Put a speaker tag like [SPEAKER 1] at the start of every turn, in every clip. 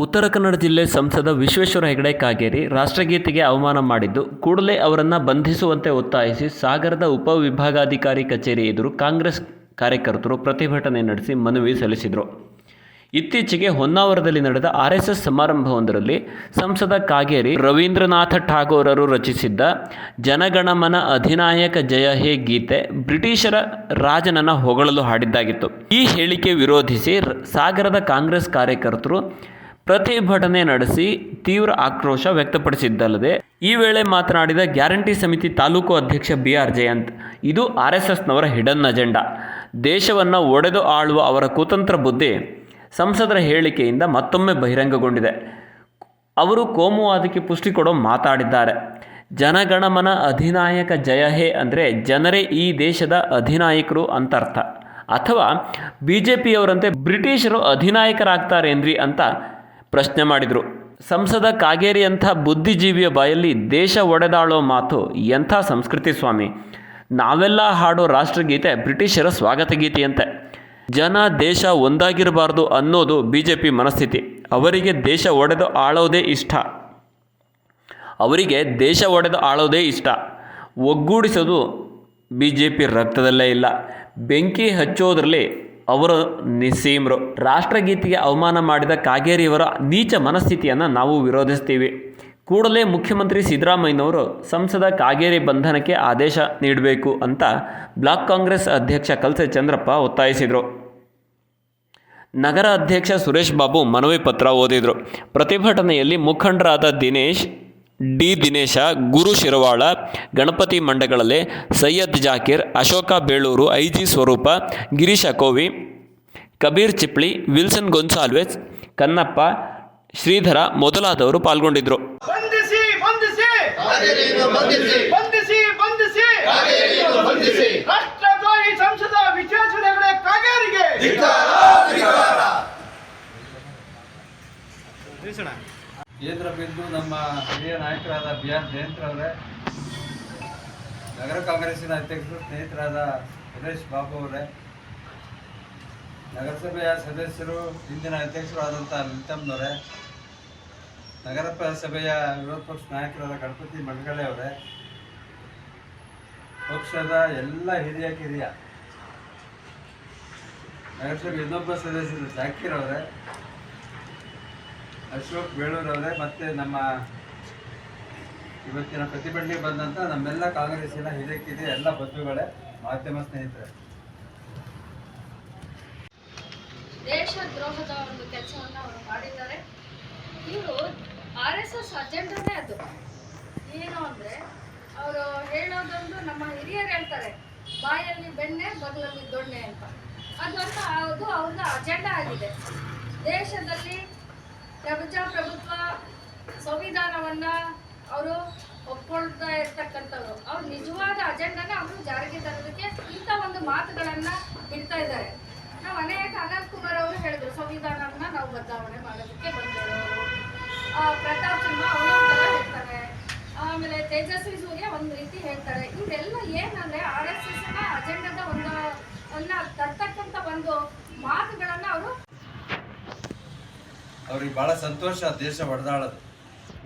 [SPEAKER 1] ಉತ್ತರ ಕನ್ನಡ ಜಿಲ್ಲೆ ಸಂಸದ ವಿಶ್ವೇಶ್ವರ ಹೆಗಡೆ ಕಾಗೇರಿ ರಾಷ್ಟ್ರಗೀತೆಗೆ ಅವಮಾನ ಮಾಡಿದ್ದು ಕೂಡಲೇ ಅವರನ್ನು ಬಂಧಿಸುವಂತೆ ಒತ್ತಾಯಿಸಿ ಸಾಗರದ ಉಪವಿಭಾಗಾಧಿಕಾರಿ ಕಚೇರಿ ಎದುರು ಕಾಂಗ್ರೆಸ್ ಕಾರ್ಯಕರ್ತರು ಪ್ರತಿಭಟನೆ ನಡೆಸಿ ಮನವಿ ಸಲ್ಲಿಸಿದರು. ಇತ್ತೀಚೆಗೆ ಹೊನ್ನಾವರದಲ್ಲಿ ನಡೆದ RSS ಸಮಾರಂಭವೊಂದರಲ್ಲಿ ಸಂಸದ ಕಾಗೇರಿ ರವೀಂದ್ರನಾಥ ಠಾಗೋರರು ರಚಿಸಿದ್ದ ಜನಗಣಮನ ಅಧಿನಾಯಕ ಜಯ ಹೇ ಗೀತೆ ಬ್ರಿಟಿಷರ ರಾಜನನ್ನು ಹೊಗಳಲು ಹಾಡಿದ್ದಾಗಿತ್ತು. ಈ ಹೇಳಿಕೆ ವಿರೋಧಿಸಿ ಸಾಗರದ ಕಾಂಗ್ರೆಸ್ ಕಾರ್ಯಕರ್ತರು ಪ್ರತಿಭಟನೆ ನಡೆಸಿ ತೀವ್ರ ಆಕ್ರೋಶ ವ್ಯಕ್ತಪಡಿಸಿದ್ದಲ್ಲದೆ ಈ ವೇಳೆ ಮಾತನಾಡಿದ ಗ್ಯಾರಂಟಿ ಸಮಿತಿ ತಾಲೂಕು ಅಧ್ಯಕ್ಷ BR ಜಯಂತ್, ಇದು RSSನವರ ಹಿಡನ್ ಅಜೆಂಡಾ. ದೇಶವನ್ನು ಒಡೆದು ಆಳುವ ಅವರ ಕುತಂತ್ರ ಬುದ್ಧಿ ಸಂಸದರ ಹೇಳಿಕೆಯಿಂದ ಮತ್ತೊಮ್ಮೆ ಬಹಿರಂಗಗೊಂಡಿದೆ. ಅವರು ಕೋಮುವಾದಕ್ಕೆ ಪುಷ್ಟಿ ಕೊಡೋ ಮಾತಾಡಿದ್ದಾರೆ. ಜನಗಣಮನ ಅಧಿನಾಯಕ ಜಯ ಹೇ ಅಂದರೆ ಜನರೇ ಈ ದೇಶದ ಅಧಿನಾಯಕರು ಅಂತರ್ಥ, ಅಥವಾ BJPಯವರಂತೆ ಬ್ರಿಟಿಷರು ಅಧಿನಾಯಕರಾಗ್ತಾರೇನ್ರಿ ಅಂತ ಪ್ರಶ್ನೆ ಮಾಡಿದರು. ಸಂಸದ ಕಾಗೇರಿಯಂಥ ಬುದ್ಧಿಜೀವಿಯ ಬಾಯಲ್ಲಿ ದೇಶ ಒಡೆದಾಳೋ ಮಾತು ಎಂಥ ಸಂಸ್ಕೃತಿ ಸ್ವಾಮಿ. ನಾವೆಲ್ಲ ಹಾಡೋ ರಾಷ್ಟ್ರಗೀತೆ ಬ್ರಿಟಿಷರ ಸ್ವಾಗತ ಗೀತೆಯಂತೆ. ಜನ ದೇಶ ಒಂದಾಗಿರಬಾರ್ದು ಅನ್ನೋದು BJP ಮನಸ್ಥಿತಿ. ಅವರಿಗೆ ದೇಶ ಒಡೆದು ಆಳೋದೇ ಇಷ್ಟ. ಒಗ್ಗೂಡಿಸೋದು BJP ರಕ್ತದಲ್ಲೇ ಇಲ್ಲ. ಬೆಂಕಿ ಹಚ್ಚೋದ್ರಲ್ಲಿ ಅವರು ನಿಸ್ಸೀಮರು. ರಾಷ್ಟ್ರಗೀತೆಗೆ ಅವಮಾನ ಮಾಡಿದ ಕಾಗೇರಿಯವರ ನೀಚ ಮನಸ್ಥಿತಿಯನ್ನು ನಾವು ವಿರೋಧಿಸ್ತೀವಿ. ಕೂಡಲೇ ಮುಖ್ಯಮಂತ್ರಿ ಸಿದ್ದರಾಮಯ್ಯನವರು ಸಂಸದ ಕಾಗೇರಿ ಬಂಧನಕ್ಕೆ ಆದೇಶ ನೀಡಬೇಕು ಅಂತ ಬ್ಲಾಕ್ ಕಾಂಗ್ರೆಸ್ ಅಧ್ಯಕ್ಷ ಕಲ್ಸೆ ಚಂದ್ರಪ್ಪ ಒತ್ತಾಯಿಸಿದರು. ನಗರ ಅಧ್ಯಕ್ಷ ಸುರೇಶ್ ಬಾಬು ಮನವಿ ಪತ್ರ ಓದಿದರು. ಪ್ರತಿಭಟನೆಯಲ್ಲಿ ಮುಖಂಡರಾದ ದಿನೇಶ, ಗುರು ಶಿರವಾಳ, ಗಣಪತಿ ಮಂಡಗಳಲೆ, ಸೈಯದ್ ಜಾಕೀರ್, ಅಶೋಕ ಬೇಳೂರು, IG ಸ್ವರೂಪ, ಗಿರೀಶ್ ಅಕೋವಿ, ಕಬೀರ್ ಚಿಪ್ಳಿ, ವಿಲ್ಸನ್ ಗೊಂಸಾಲ್ವೆಸ್, ಕನ್ನಪ್ಪ, ಶ್ರೀಧರ ಮೊದಲಾದವರು ಪಾಲ್ಗೊಂಡಿದ್ದರು.
[SPEAKER 2] ಕೇಂದ್ರ ಬಿಂದು ನಮ್ಮ ಹಿರಿಯ ನಾಯಕರಾದ BR ಜಯಂತ್ರವರೇ, ನಗರ ಕಾಂಗ್ರೆಸ್ಸಿನ ಅಧ್ಯಕ್ಷರು ಸ್ನೇಹಿತರಾದ ಸುರೇಶ್ ಬಾಬು ಅವರೇ, ನಗರಸಭೆಯ ಸದಸ್ಯರು ಹಿಂದಿನ ಅಧ್ಯಕ್ಷರಾದಂಥ ಲಲಿತಮ್ಮನವರೇ, ನಗರಸಭೆಯ ವಿರೋಧ ಪಕ್ಷ ನಾಯಕರಾದ ಗಣಪತಿ ಮಂಡಗಳೆ ಅವರೇ, ಪಕ್ಷದ ಎಲ್ಲ ಹಿರಿಯ ನಗರಸಭೆ ಇನ್ನೊಬ್ಬ ಸದಸ್ಯರು ಜಾಕೀರ್ ಅವರೇ, ಅಶೋಕ್ ಬೇಳೂರವರೇ, ಮತ್ತು ನಮ್ಮ ಇವತ್ತಿನ ಪ್ರತಿಭಟನೆಗೆ ಬಂದಂಥ ನಮ್ಮೆಲ್ಲ ಕಾಂಗ್ರೆಸ್ಸಿನ ಹಿರಿಯ ಎಲ್ಲ ಬಂಧುಗಳೇ, ಮಾಧ್ಯಮ ಸ್ನೇಹಿತರೆ,
[SPEAKER 3] ದೇಶ ದ್ರೋಹದ ಒಂದು ಕೆಲಸವನ್ನು ಅವರು ಮಾಡಿದ್ದಾರೆ. ಇವರು RSS ಅಜೆಂಡಾನೇ ಅದು. ಏನು ಅಂದರೆ ಅವರು ಹೇಳೋದೊಂದು, ನಮ್ಮ ಹಿರಿಯರು ಹೇಳ್ತಾರೆ ಬಾಯಲ್ಲಿ ಬೆಣ್ಣೆ ಬಗಲಲ್ಲಿ ದೊಣ್ಣೆ ಅಂತ. ಅದು ಅವ್ರದ್ದು ಅಜೆಂಡಾ ಆಗಿದೆ. ದೇಶದಲ್ಲಿ ಪ್ರಜಾಪ್ರಭುತ್ವ ಸಂವಿಧಾನವನ್ನು ಅವರು ಒಪ್ಕೊಳ್ತಾ ಇರ್ತಕ್ಕಂಥವ್ರು. ಅವ್ರು ನಿಜವಾದ ಅಜೆಂಡಾನ ಅವರು ಜಾರಿಗೆ ತರೋದಕ್ಕೆ ಇಂಥ ಒಂದು ಮಾತುಗಳನ್ನು ಬಿಡ್ತಾ ಇದ್ದಾರೆ. ನಾವು ಅನೇಕ ಅನಂತ್ ಕುಮಾರ್ ಅವರು ಹೇಳಿದ್ರು, ಸಂವಿಧಾನವನ್ನು ನಾವು ಬದಲಾವಣೆ ಮಾಡೋದಕ್ಕೆ ಬಂದಿರೋರು. ಪ್ರತಾಪ್ ಸಿಂಹ ಅವರು ಹೇಳ್ತಾರೆ, ಆಮೇಲೆ ತೇಜಸ್ವಿ ಸೂರ್ಯ ಒಂದು ರೀತಿ ಹೇಳ್ತಾರೆ. ಇವರೆಲ್ಲ ಏನಂದರೆ RSSನ ಅಜೆಂಡಾದ ತರ್ತಕ್ಕಂಥ ಒಂದು ಮಾತುಗಳನ್ನು
[SPEAKER 2] ಅವ್ರಿಗೆ ಭಾಳ ಸಂತೋಷ. ದೇಶ ಒಡೆದಾಳೋದು,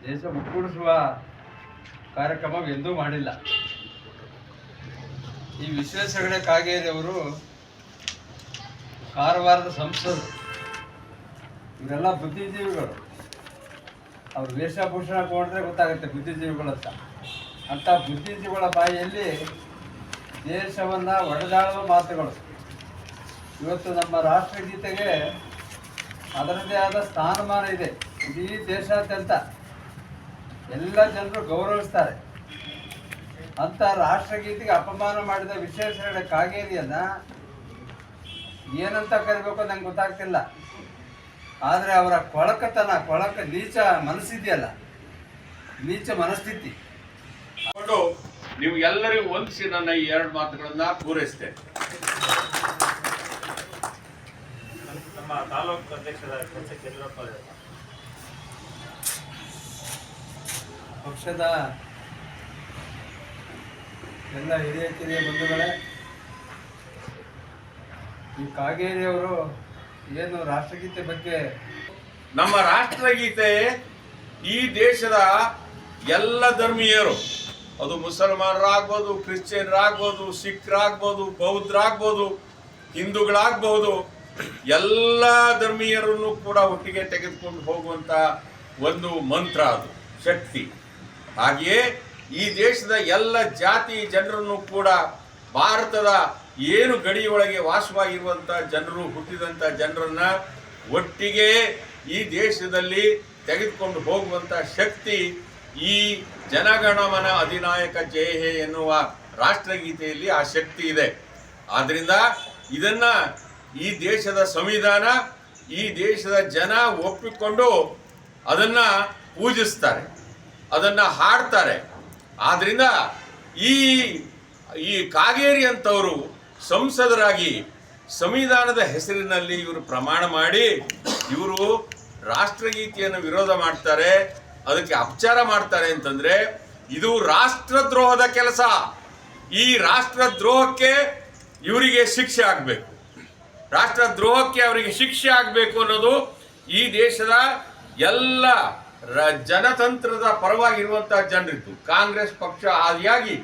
[SPEAKER 2] ದೇಶ ಒಗ್ಗೂಡಿಸುವ ಕಾರ್ಯಕ್ರಮ ಎಂದೂ ಮಾಡಿಲ್ಲ. ಈ ವಿಶ್ವೇಶ್ವರ ಹೆಗಡೆ ಕಾಗೇರಿ ಅವರು ಕಾರವಾರದ ಸಂಸದರು. ಇವರೆಲ್ಲ ಬುದ್ಧಿಜೀವಿಗಳು. ಅವ್ರ ವೇಷಭೂಷಣ ನೋಡಿದ್ರೆ ಗೊತ್ತಾಗುತ್ತೆ ಬುದ್ಧಿಜೀವಿಗಳಂತ. ಅಂಥ ಬುದ್ಧಿಜೀವಿಗಳ ಬಾಯಿಯಲ್ಲಿ ದೇಶವನ್ನು ಒಡೆದಾಳುವ ಮಾತುಗಳು. ಇವತ್ತು ನಮ್ಮ ರಾಷ್ಟ್ರಗೀತೆಗೆ ಅದರದ್ದೇ ಆದ ಸ್ಥಾನಮಾನ ಇದೆ. ಇಡೀ ದೇಶಾದ್ಯಂತ ಎಲ್ಲ ಜನರು ಗೌರವಿಸ್ತಾರೆ. ಅಂಥ ರಾಷ್ಟ್ರಗೀತೆಗೆ ಅಪಮಾನ ಮಾಡಿದ ವಿಶ್ವೇಶ್ವರ ಹೆಗಡೆ ಕಾಗೇರಿಯನ್ನು ಏನಂತ ಕರಿಬೇಕು ನಂಗೆ ಗೊತ್ತಾಗ್ತಿಲ್ಲ. ಆದರೆ ಅವರ ನೀಚ ಮನಸ್ಸಿದೆಯಲ್ಲ, ನೀಚ ಮನಸ್ಥಿತಿ
[SPEAKER 4] ನೀವು ಎಲ್ಲರಿಗೂ ಹೊಂದಿಸಿ ನನ್ನ ಈ ಎರಡು ಮಾತುಗಳನ್ನ ಪೂರೈಸ್ತೇನೆ.
[SPEAKER 5] ನಮ್ಮ ತಾಲೂಕು ಅಧ್ಯಕ್ಷರಾದ ಚಂದ್ರಪ್ಪ
[SPEAKER 2] ಪಕ್ಷದ ಎಲ್ಲ ಹಿರಿಯ ಬಂಧುಗಳೇ, ಈ ಕಾಗೇರಿಯವರು ಏನು ರಾಷ್ಟ್ರಗೀತೆ ಬಗ್ಗೆ
[SPEAKER 4] ನಮ್ಮ ರಾಷ್ಟ್ರಗೀತೆ ಈ ದೇಶದ ಎಲ್ಲ ಧರ್ಮೀಯರು, ಅದು ಮುಸಲ್ಮಾನರಾಗ್ಬೋದು, ಕ್ರಿಶ್ಚಿಯನ್ರಾಗ್ಬೋದು, ಸಿಖ್ರಾಗ್ಬೋದು, ಬೌದ್ಧರಾಗ್ಬೋದು, ಹಿಂದೂಗಳಾಗ್ಬೋದು, ಎಲ್ಲ ಧರ್ಮೀಯರನ್ನು ಕೂಡ ಒಟ್ಟಿಗೆ ತೆಗೆದುಕೊಂಡು ಹೋಗುವಂಥ ಒಂದು ಮಂತ್ರ, ಅದು ಶಕ್ತಿ. ಹಾಗೆಯೇ ಈ ದೇಶದ ಎಲ್ಲ ಜಾತಿ ಜನರನ್ನು ಕೂಡ, ಭಾರತದ ಏನು ಗಡಿಯೊಳಗೆ ವಾಸವಾಗಿರುವಂಥ ಜನರು, ಹುಟ್ಟಿದಂಥ ಜನರನ್ನ ಒಟ್ಟಿಗೆ ಈ ದೇಶದಲ್ಲಿ ತೆಗೆದುಕೊಂಡು ಹೋಗುವಂಥ ಶಕ್ತಿ ಈ ಜನಗಣಮನ ಅಧಿನಾಯಕ ಜಯ ಹೇ ಎನ್ನುವ ರಾಷ್ಟ್ರಗೀತೆಯಲ್ಲಿ ಆ ಶಕ್ತಿ ಇದೆ. ಆದ್ದರಿಂದ ಇದನ್ನ ಈ ದೇಶದ ಸಂವಿಧಾನ, ಈ ದೇಶದ ಜನ ಒಪ್ಪಿಕೊಂಡು ಅದನ್ನ ಪೂಜಿಸ್ತಾರೆ, ಅದನ್ನ ಹಾಡ್ತಾರೆ. ಆದ್ರಿಂದ ಈ ಕಾಗೇರಿ ಅಂತವರು ಸಂಸದರಾಗಿ ಸಂವಿಧಾನದ ಹೆಸರಿನಲ್ಲಿ ಇವರು ಪ್ರಮಾಣ ಮಾಡಿ ಇವರು ರಾಷ್ಟ್ರಗೀತೆಯನ್ನು ವಿರೋಧ ಮಾಡ್ತಾರೆ, ಅದಕ್ಕೆ ಅಪಚಾರ ಮಾಡ್ತಾರೆ ಅಂತಂದ್ರೆ ಇದು ರಾಷ್ಟ್ರದ್ರೋಹದ ಕೆಲಸ. ಈ ರಾಷ್ಟ್ರದ್ರೋಹಕ್ಕೆ ಇವರಿಗೆ ಶಿಕ್ಷೆ ಆಗಬೇಕು, ರಾಷ್ಟ್ರದ್ರೋಹಕ್ಕೆ ಅವರಿಗೆ ಶಿಕ್ಷೆ ಆಗಬೇಕು ಅನ್ನೋದು ಈ ದೇಶದ ಎಲ್ಲ ಜನತಂತ್ರದ ಪರವಾಗಿರುವಂತಹ ಜನರಿತ್ತು. ಕಾಂಗ್ರೆಸ್ ಪಕ್ಷ ಆದಿಯಾಗಿ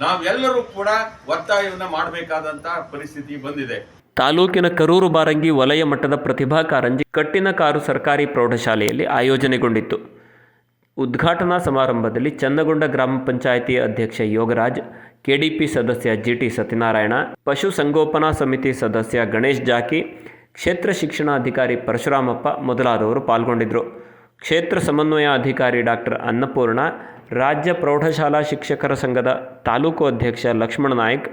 [SPEAKER 4] ನಾವೆಲ್ಲರೂ ಕೂಡ ಒತ್ತಾಯವನ್ನು ಮಾಡಬೇಕಾದಂತಹ ಪರಿಸ್ಥಿತಿ ಬಂದಿದೆ.
[SPEAKER 1] ತಾಲೂಕಿನ ಕರೂರು ಬಾರಂಗಿ ವಲಯ ಮಟ್ಟದ ಪ್ರತಿಭಾ ಕಾರಂಜಿ ಕಟ್ಟಿನಕಾರು ಸರ್ಕಾರಿ ಪ್ರೌಢಶಾಲೆಯಲ್ಲಿ ಆಯೋಜನೆಗೊಂಡಿತ್ತು. ಉದ್ಘಾಟನಾ ಸಮಾರಂಭದಲ್ಲಿ ಚಂದಗೊಂಡ ಗ್ರಾಮ ಪಂಚಾಯಿತಿ ಅಧ್ಯಕ್ಷ ಯೋಗರಾಜ್, ಕೆಡಿಪಿ ಸದಸ್ಯ ಜಿಟಿ ಸತ್ಯನಾರಾಯಣ, ಪಶು ಸಂಗೋಪನಾ ಸಮಿತಿ ಸದಸ್ಯ ಗಣೇಶ್ ಜಾಕಿ, ಕ್ಷೇತ್ರ ಶಿಕ್ಷಣಾಧಿಕಾರಿ ಪರಶುರಾಮಪ್ಪ ಮೊದಲಾದವರು ಪಾಲ್ಗೊಂಡಿದ್ದರು. ಕ್ಷೇತ್ರ ಸಮನ್ವಯ ಅಧಿಕಾರಿ ಡಾಕ್ಟರ್ ಅನ್ನಪೂರ್ಣ, ರಾಜ್ಯ ಪ್ರೌಢಶಾಲಾ ಶಿಕ್ಷಕರ ಸಂಘದ ತಾಲೂಕು ಅಧ್ಯಕ್ಷ ಲಕ್ಷ್ಮಣ ನಾಯ್ಕ್,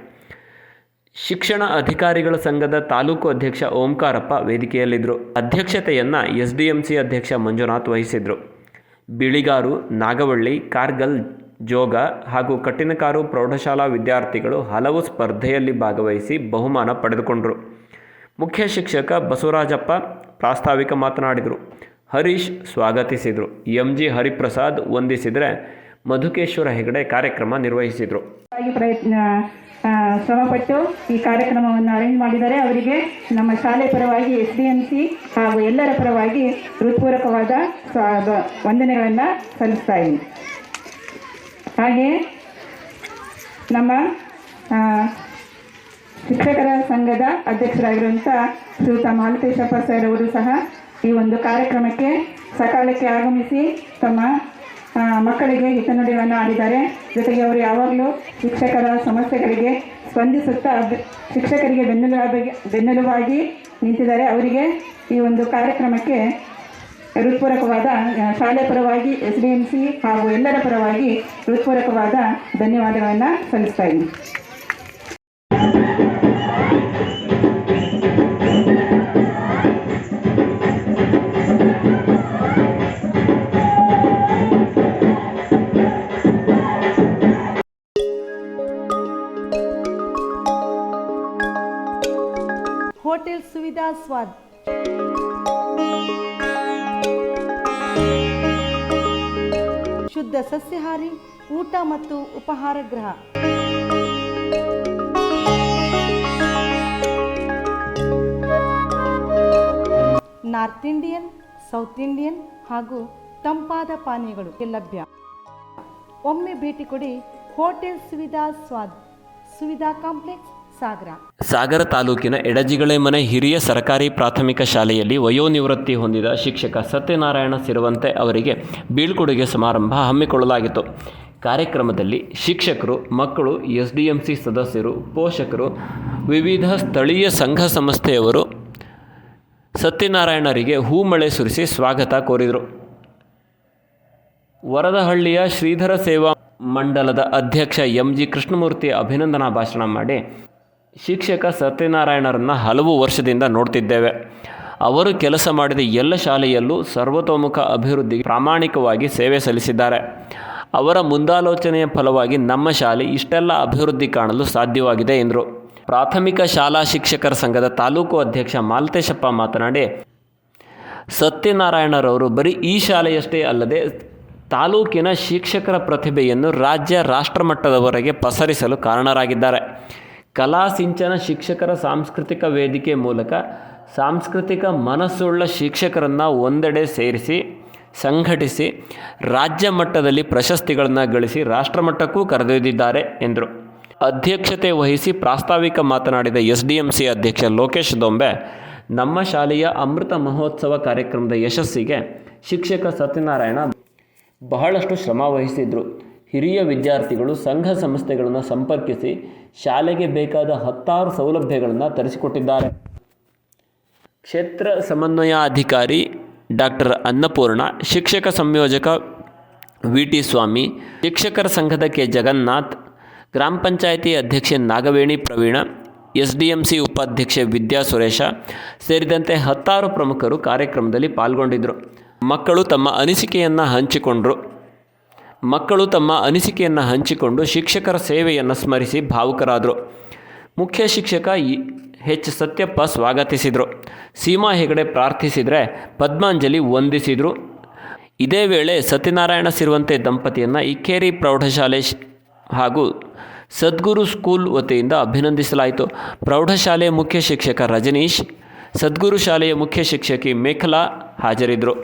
[SPEAKER 1] ಶಿಕ್ಷಣ ಅಧಿಕಾರಿಗಳ ಸಂಘದ ತಾಲೂಕು ಅಧ್ಯಕ್ಷ ಓಂಕಾರಪ್ಪ ವೇದಿಕೆಯಲ್ಲಿದ್ದರು. ಅಧ್ಯಕ್ಷತೆಯನ್ನು SDMC ಅಧ್ಯಕ್ಷ ಮಂಜುನಾಥ್ ವಹಿಸಿದರು. ಬಿಳಿಗಾರು, ನಾಗವಳ್ಳಿ, ಕಾರ್ಗಲ್, ಜೋಗ ಹಾಗೂ ಕಟ್ಟಿನಕಾರು ಪ್ರೌಢಶಾಲಾ ವಿದ್ಯಾರ್ಥಿಗಳು ಹಲವು ಸ್ಪರ್ಧೆಯಲ್ಲಿ ಭಾಗವಹಿಸಿ ಬಹುಮಾನ ಪಡೆದುಕೊಂಡರು. ಮುಖ್ಯ ಶಿಕ್ಷಕ ಬಸವರಾಜಪ್ಪ ಪ್ರಾಸ್ತಾವಿಕ ಮಾತನಾಡಿದರು. ಹರೀಶ್ ಸ್ವಾಗತಿಸಿದರು. MG ಹರಿಪ್ರಸಾದ್ ವಂದಿಸಿದರೆ ಮಧುಕೇಶ್ವರ ಹೆಗಡೆ ಕಾರ್ಯಕ್ರಮ ನಿರ್ವಹಿಸಿದರು.
[SPEAKER 6] ಶ್ರಮಪಟ್ಟು ಈ ಕಾರ್ಯಕ್ರಮವನ್ನು ಅರೇಂಜ್ ಮಾಡಿದ್ದಾರೆ. ಅವರಿಗೆ ನಮ್ಮ ಶಾಲೆ ಪರವಾಗಿ SDMC ಹಾಗೂ ಎಲ್ಲರ ಪರವಾಗಿ ಹೃತ್ಪೂರ್ವಕವಾದ ವಂದನೆಗಳನ್ನು ಸಲ್ಲಿಸ್ತಾ ಇದ್ದೀನಿ. ಹಾಗೆ ನಮ್ಮ ಶಿಕ್ಷಕರ ಸಂಘದ ಅಧ್ಯಕ್ಷರಾಗಿರುವಂಥ ಶ್ರೀಯುತ ಮಾಲತೇಶಪ್ಪ ಸರ್ ಅವರು ಸಹ ಈ ಒಂದು ಕಾರ್ಯಕ್ರಮಕ್ಕೆ ಸಕಾಲಕ್ಕೆ ಆಗಮಿಸಿ ತಮ್ಮ ಮಕ್ಕಳಿಗೆ ಹಿತನುಡಿಗಳನ್ನು ಆಡಿದ್ದಾರೆ. ಜೊತೆಗೆ ಅವರು ಯಾವಾಗಲೂ ಶಿಕ್ಷಕರ ಸಮಸ್ಯೆಗಳಿಗೆ ಸ್ಪಂದಿಸುತ್ತಾ ಶಿಕ್ಷಕರಿಗೆ ಬೆನ್ನೆಲುಬಾಗಿ ನಿಂತಿದ್ದಾರೆ. ಅವರಿಗೆ ಈ ಒಂದು ಕಾರ್ಯಕ್ರಮಕ್ಕೆ ಹೃತ್ಪೂರ್ವಕವಾದ ಶಾಲೆ ಪರವಾಗಿ SDMC ಹಾಗೂ ಎಲ್ಲರ ಪರವಾಗಿ ಹೃತ್ಪೂರ್ವಕವಾದ ಧನ್ಯವಾದಗಳನ್ನು ಸಲ್ಲಿಸ್ತಾ ಇದ್ದೀನಿ.
[SPEAKER 7] ಹೋಟೆಲ್ ಸುವಿಧಾ ಸ್ವಾದ್ ಶುದ್ಧ ಸಸ್ಯಾಹಾರಿ ಊಟ ಮತ್ತು ಉಪಹಾರ ಗೃಹ. ನಾರ್ತ್ ಇಂಡಿಯನ್, ಸೌತ್ ಇಂಡಿಯನ್ ಹಾಗೂ ತಂಪಾದ ಪಾನೀಯಗಳು ಲಭ್ಯ. ಒಮ್ಮೆ ಭೇಟಿ ಕೊಡಿ ಹೋಟೆಲ್ ಸುವಿಧಾ ಸ್ವಾದ್, ಸುವಿಧಾ ಕಾಂಪ್ಲೆಕ್ಸ್,
[SPEAKER 1] ಸಾಗರ ತಾಲೂಕಿನ ಎಡಜಿಗಳೆ ಮನೆ ಹಿರಿಯ ಸರ್ಕಾರಿ ಪ್ರಾಥಮಿಕ ಶಾಲೆಯಲ್ಲಿ ವಯೋನಿವೃತ್ತಿ ಹೊಂದಿದ ಶಿಕ್ಷಕ ಸತ್ಯನಾರಾಯಣ ಸಿರುವಂತೆ ಅವರಿಗೆ ಬೀಳ್ಕೊಡುಗೆ ಸಮಾರಂಭ ಹಮ್ಮಿಕೊಳ್ಳಲಾಗಿತ್ತು. ಕಾರ್ಯಕ್ರಮದಲ್ಲಿ ಶಿಕ್ಷಕರು, ಮಕ್ಕಳು, SDMC ಸದಸ್ಯರು, ಪೋಷಕರು, ವಿವಿಧ ಸ್ಥಳೀಯ ಸಂಘ ಸಂಸ್ಥೆಯವರು ಸತ್ಯನಾರಾಯಣರಿಗೆ ಹೂಮಳೆ ಸುರಿಸಿ ಸ್ವಾಗತ ಕೋರಿದರು. ವರದಹಳ್ಳಿಯ ಶ್ರೀಧರ ಸೇವಾ ಮಂಡಲದ ಅಧ್ಯಕ್ಷ MG ಕೃಷ್ಣಮೂರ್ತಿ ಅಭಿನಂದನಾ ಭಾಷಣ ಮಾಡಿ, ಶಿಕ್ಷಕ ಸತ್ಯನಾರಾಯಣರನ್ನು ಹಲವು ವರ್ಷದಿಂದ ನೋಡ್ತಿದ್ದೇವೆ. ಅವರು ಕೆಲಸ ಮಾಡಿದ ಎಲ್ಲ ಶಾಲೆಯಲ್ಲೂ ಸರ್ವತೋಮುಖ ಅಭಿವೃದ್ಧಿಗೆ ಪ್ರಾಮಾಣಿಕವಾಗಿ ಸೇವೆ ಸಲ್ಲಿಸಿದ್ದಾರೆ. ಅವರ ಮುಂದಾಲೋಚನೆಯ ಫಲವಾಗಿ ನಮ್ಮ ಶಾಲೆ ಇಷ್ಟೆಲ್ಲ ಅಭಿವೃದ್ಧಿ ಕಾಣಲು ಸಾಧ್ಯವಾಗಿದೆ ಎಂದರು. ಪ್ರಾಥಮಿಕ ಶಾಲಾ ಶಿಕ್ಷಕರ ಸಂಘದ ತಾಲೂಕು ಅಧ್ಯಕ್ಷ ಮಾಲತೇಶಪ್ಪ ಮಾತನಾಡಿ, ಸತ್ಯನಾರಾಯಣರವರು ಬರೀ ಈ ಶಾಲೆಯಷ್ಟೇ ಅಲ್ಲದೆ ತಾಲೂಕಿನ ಶಿಕ್ಷಕರ ಪ್ರತಿಭೆಯನ್ನು ರಾಜ್ಯ ರಾಷ್ಟ್ರಮಟ್ಟದವರೆಗೆ ಪಸರಿಸಲು ಕಾರಣರಾಗಿದ್ದಾರೆ. ಕಲಾ ಸಿಂಚನ ಶಿಕ್ಷಕರ ಸಾಂಸ್ಕೃತಿಕ ವೇದಿಕೆ ಮೂಲಕ ಸಾಂಸ್ಕೃತಿಕ ಮನಸ್ಸುಳ್ಳ ಶಿಕ್ಷಕರನ್ನು ಒಂದೆಡೆ ಸೇರಿಸಿ ಸಂಘಟಿಸಿ ರಾಜ್ಯ ಮಟ್ಟದಲ್ಲಿ ಪ್ರಶಸ್ತಿಗಳನ್ನು ಗಳಿಸಿ ರಾಷ್ಟ್ರಮಟ್ಟಕ್ಕೂ ಕರೆದೊಯ್ದಿದ್ದಾರೆ ಎಂದರು. ಅಧ್ಯಕ್ಷತೆ ವಹಿಸಿ ಪ್ರಾಸ್ತಾವಿಕ ಮಾತನಾಡಿದ SDMC ಅಧ್ಯಕ್ಷ ಲೋಕೇಶ್ ದೊಂಬೆ, ನಮ್ಮ ಶಾಲೆಯ ಅಮೃತ ಮಹೋತ್ಸವ ಕಾರ್ಯಕ್ರಮದ ಯಶಸ್ಸಿಗೆ ಶಿಕ್ಷಕ ಸತ್ಯನಾರಾಯಣ ಬಹಳಷ್ಟು ಶ್ರಮ ವಹಿಸಿದರು. ಹಿರಿಯ ವಿದ್ಯಾರ್ಥಿಗಳು ಸಂಘ ಸಂಸ್ಥೆಗಳನ್ನು ಸಂಪರ್ಕಿಸಿ ಶಾಲೆಗೆ ಬೇಕಾದ 10 ಸೌಲಭ್ಯಗಳನ್ನು ತರಿಸಿಕೊಟ್ಟಿದ್ದಾರೆ. ಕ್ಷೇತ್ರ ಸಮನ್ವಯಾಧಿಕಾರಿ ಡಾಕ್ಟರ್ ಅನ್ನಪೂರ್ಣ, ಶಿಕ್ಷಕ ಸಂಯೋಜಕ VT ಸ್ವಾಮಿ, ಶಿಕ್ಷಕರ ಸಂಘದ ಕೆ ಜಗನ್ನಾಥ್, ಗ್ರಾಮ ಪಂಚಾಯಿತಿ ಅಧ್ಯಕ್ಷೆ ನಾಗವೇಣಿ ಪ್ರವೀಣ, SDMC ಉಪಾಧ್ಯಕ್ಷೆ ವಿದ್ಯಾ ಸುರೇಶ ಸೇರಿದಂತೆ 10 ಪ್ರಮುಖರು ಕಾರ್ಯಕ್ರಮದಲ್ಲಿ ಪಾಲ್ಗೊಂಡಿದ್ದರು. ಮಕ್ಕಳು ತಮ್ಮ ಅನಿಸಿಕೆಯನ್ನು ಹಂಚಿಕೊಂಡು ಶಿಕ್ಷಕರ ಸೇವೆಯನ್ನು ಸ್ಮರಿಸಿ ಭಾವುಕರಾದರು. ಮುಖ್ಯ ಶಿಕ್ಷಕ H ಸತ್ಯಪ್ಪ ಸ್ವಾಗತಿಸಿದರು. ಸೀಮಾ ಹೆಗಡೆ ಪ್ರಾರ್ಥಿಸಿದರೆ ಪದ್ಮಾಂಜಲಿ ವಂದಿಸಿದರು. ಇದೇ ವೇಳೆ ಸತ್ಯನಾರಾಯಣ ಸಿರುವಂತೆ ದಂಪತಿಯನ್ನು ಇಕ್ಕೇರಿ ಪ್ರೌಢಶಾಲೆ ಹಾಗೂ ಸದ್ಗುರು ಸ್ಕೂಲ್ ವತಿಯಿಂದ ಅಭಿನಂದಿಸಲಾಯಿತು. ಪ್ರೌಢಶಾಲೆಯ ಮುಖ್ಯ ಶಿಕ್ಷಕ ರಜನೀಶ್, ಸದ್ಗುರು ಶಾಲೆಯ ಮುಖ್ಯ ಶಿಕ್ಷಕಿ ಮೇಖಲಾ ಹಾಜರಿದ್ದರು.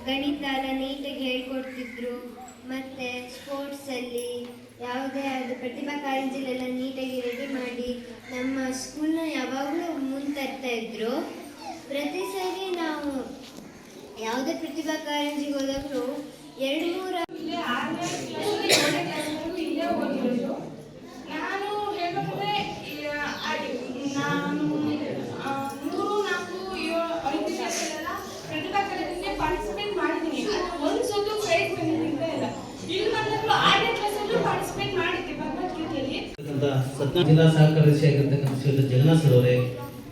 [SPEAKER 8] ಗಣಿತ ನೀಟಾಗಿ ಹೇಳ್ಕೊಡ್ತಿದ್ರು. ಮತ್ತು ಸ್ಪೋರ್ಟ್ಸಲ್ಲಿ ಯಾವುದೇ ಆದ ಪ್ರತಿಭಾ ಕಾರಂಜಿಲೆಲ್ಲ ನೀಟಾಗಿ ರೆಡಿ ಮಾಡಿ ನಮ್ಮ ಸ್ಕೂಲ್ನ ಯಾವಾಗಲೂ ಮುಂತರ್ತಾ ಇದ್ರು. ಪ್ರತಿ ಸರಿ ನಾವು ಯಾವುದೇ ಪ್ರತಿಭಾ ಕಾರಂಜಿಗೆ ಹೋದಾಗಲೂ 2-3
[SPEAKER 9] ಇಲ್ಲೇ ಓದಿರೋದು. ನಾನು ಹೇಳಬೇಕಂದ್ರೆ ನಾನು 3-4-5 ವರ್ಷಗಳೆಲ್ಲ ಪ್ರತಿಭಾ ಕಾರಂಜಿಗೆ ಪಾರ್ಟಿಸಿಪೇಟ್ ಮಾಡಿದ್ದೀನಿ. ಒಂದು ಸೊತ್ತು ಪ್ರೈಸ್ ಬಂದಿದ್ದೇ ಇಲ್ಲ. ಇಲ್ಲಿ ಬಂದಾಗಲೂ 6ನೇ ಕ್ಲಾಸಲ್ಲೂ ಪಾರ್ಟಿಸಿಪೇಟ್ ಮಾಡಿದ್ದೆ ಭಗವದ್ಗೀತೆಯಲ್ಲಿ.
[SPEAKER 10] ಜಿಲ್ಲಾ ಸಹಕಾರಿ ಆಗಿರ್ತಕ್ಕಂಥ ಶ್ರೀಯುತ ಜಗನ್ನಾಥ್ ಸರ್ ಅವರೇ,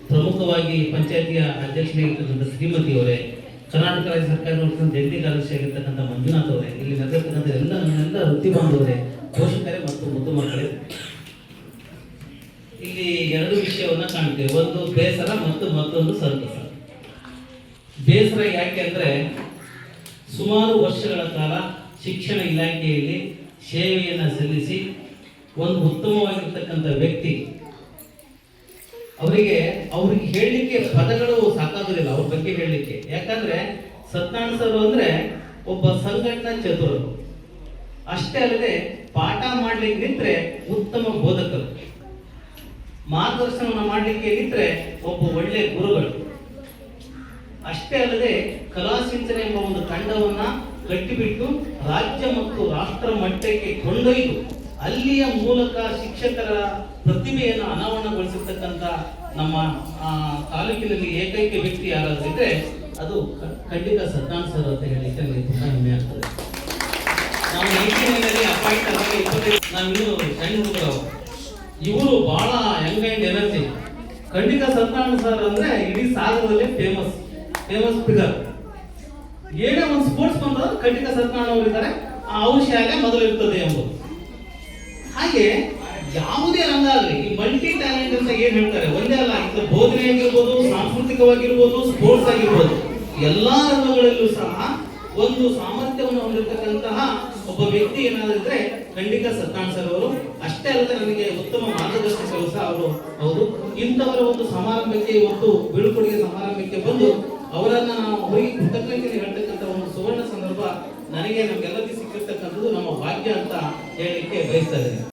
[SPEAKER 10] ಪ್ರಮುಖವಾಗಿ ಪಂಚಾಯತಿಯ ಅಧ್ಯಕ್ಷರಾಗಿರ್ತಕ್ಕಂಥ ಶ್ರೀಮತಿ ಅವರೇ, ಕರ್ನಾಟಕ ರಾಜ್ಯ ಸರ್ಕಾರಿ ನೌಕರರ ಜಂಟಿ ಕಾರ್ಯದರ್ಶಿ ಆಗಿರ್ತಕ್ಕಂಥ ಮಂಜುನಾಥ್ ಅವರೇ, ಇಲ್ಲಿ ನಡೆದಿರ್ತಕ್ಕಂಥ ಎಲ್ಲ ವೃತ್ತಿ ಬಾಂಧವರೇ, ಪೋಷಕರೇ ಮತ್ತು ಮುದ್ದು ಮಕ್ಕಳೇ, ಇಲ್ಲಿ 2 ವಿಷಯವನ್ನ ಕಾಣ್ತೇವೆ. ಒಂದು ಬೇಸರ ಮತ್ತು ಮತ್ತೊಂದು ಸಂತಸ. ಬೇಸರ ಯಾಕೆ ಅಂದ್ರೆ, ಸುಮಾರು ವರ್ಷಗಳ ಕಾಲ ಶಿಕ್ಷಣ ಇಲಾಖೆಯಲ್ಲಿ ಸೇವೆಯನ್ನು ಸಲ್ಲಿಸಿ ಒಂದು ಉತ್ತಮವಾಗಿರ್ತಕ್ಕಂಥ ವ್ಯಕ್ತಿ, ಅವ್ರಿಗೆ ಹೇಳಲಿಕ್ಕೆ ಪದಗಳು ಸಾಕಾಗೋದಿಲ್ಲ ಅವ್ರ ಬಗ್ಗೆ ಹೇಳಲಿಕ್ಕೆ. ಯಾಕಂದ್ರೆ ಸತ್ಯನಾರಾಯಣ ಸರ್ ಅಂದ್ರೆ ಒಬ್ಬ ಸಂಘಟನಾ ಚತುರರು, ಅಷ್ಟೇ ಅಲ್ಲದೆ ಪಾಠ ಮಾಡ್ಲಿಕ್ಕೆ ನಿಂತ್ರೆ ಉತ್ತಮ ಬೋಧಕರು, ಮಾರ್ಗದರ್ಶನವನ್ನು ಮಾಡಲಿಕ್ಕೆ ನಿಂತ್ರೆ ಒಬ್ಬ ಒಳ್ಳೆ ಗುರುಗಳು, ಅಷ್ಟೇ ಅಲ್ಲದೆ ಕಲಾಸಿಂಚನ ಎಂಬ ಒಂದು ತಂಡವನ್ನ ಕಟ್ಟಿಬಿಟ್ಟು ರಾಜ್ಯ ಮತ್ತು ರಾಷ್ಟ್ರ ಮಟ್ಟಕ್ಕೆ ಕೊಂಡೊಯ್ದು ಅಲ್ಲಿಯ ಮೂಲಕ ಶಿಕ್ಷಕರ ಪ್ರತಿಭೆಯನ್ನು ಅನಾವರಣಗೊಳಿಸಿರ್ತಕ್ಕಂಥ ನಮ್ಮ ತಾಲೂಕಿನಲ್ಲಿ ಏಕೈಕ ವ್ಯಕ್ತಿ ಯಾರಾದ್ರೂ ಇದ್ರೆ ಅದು ಖಂಡಿತ ಸತ್ಯನಾರಾಯಣ ಸರ್ ಅಂತ ಹೇಳಲಿಕ್ಕೆ ನನಗೆ ತುಂಬಾ ಹೆಮ್ಮೆ ಆಗ್ತದೆ. ನಾವು 19ರಲ್ಲಿ ಅಪಾಯಿಂಟ್ ಆದಾಗ 25 ನಾವಿನ್ನು ಸಣ್ಣ ಹುಡುಗರು, ಇವರು ಬಹಳ ಯಂಗ್ ಅಂಡ್ ಎನರ್ಜಿ. ಖಂಡಿತ ಸತ್ಯನಾರಾಯಣ ಸರ್ ಅಂದ್ರೆ ಇಡೀ ಸಾಗರದಲ್ಲಿ ಫೇಮಸ್ ಫಿಗರ್. ಏನೇ ಒಂದು ಸ್ಪೋರ್ಟ್ಸ್ ಬಂದ್ರೆ ಖಂಡಿತ ಸತ್ಯನಾರಾಯಣ ಅವರು ಇದ್ದಾರೆ, ಅವ್ರ ಶಾಲೆ ಮೊದಲು ಇರ್ತದೆ ಎಂಬುದು. ಹಾಗೆ ಯಾವುದೇ ರಂಗ ಆಗಲಿ, ಈ ಮಲ್ಟಿ ಟ್ಯಾಲೆಂಟ್ ಅಂತ ಏನ್ ಹೇಳ್ತಾರೆ, ಒಂದೇ ಅಲ್ಲ, ಇದು ಬೋಧನೆ ಆಗಿರ್ಬೋದು, ಸಾಂಸ್ಕೃತಿಕವಾಗಿರ್ಬೋದು, ಸ್ಪೋರ್ಟ್ಸ್ ಆಗಿರ್ಬೋದು, ಎಲ್ಲಾ ರಂಗಗಳಲ್ಲೂ ಸಹ ಒಂದು ಸಾಮರ್ಥ್ಯವನ್ನು ಹೊಂದಿರತಕ್ಕಂತಹ ಒಬ್ಬ ವ್ಯಕ್ತಿ ಏನಾದ್ರೆ ಖಂಡಿತ ಸತ್ಯನಾರಾಯಣ ಸರ್ ಅವರು. ಅಷ್ಟೇ ಅಲ್ಲದೆ ನನಗೆ ಉತ್ತಮ ಮಾರ್ಗದರ್ಶಕರು ಸಹ ಅವರು ಹೌದು. ಇಂಥವರ ಒಂದು ಸಮಾರಂಭಕ್ಕೆ, ಇವತ್ತು ಬೀಳ್ಕೊಡುಗೆ ಸಮಾರಂಭಕ್ಕೆ ಬಂದು ಅವರನ್ನ ನಾವು ಹೋಗಿ ಕೃತಜ್ಞತೆ ಹೇಳ್ತಕ್ಕಂಥ ಒಂದು ಸುವರ್ಣ ಸಂದರ್ಭ ನನಗೆ ನಮ್ಗೆಲ್ಲರಿಗೂ ಸಿಕ್ಕಿರ್ತಕ್ಕಂಥದ್ದು ನಮ್ಮ ಭಾಗ್ಯ ಅಂತ ಹೇಳಲಿಕ್ಕೆ ಬಯಸ್ತಾ ಇದ್ದೀನಿ.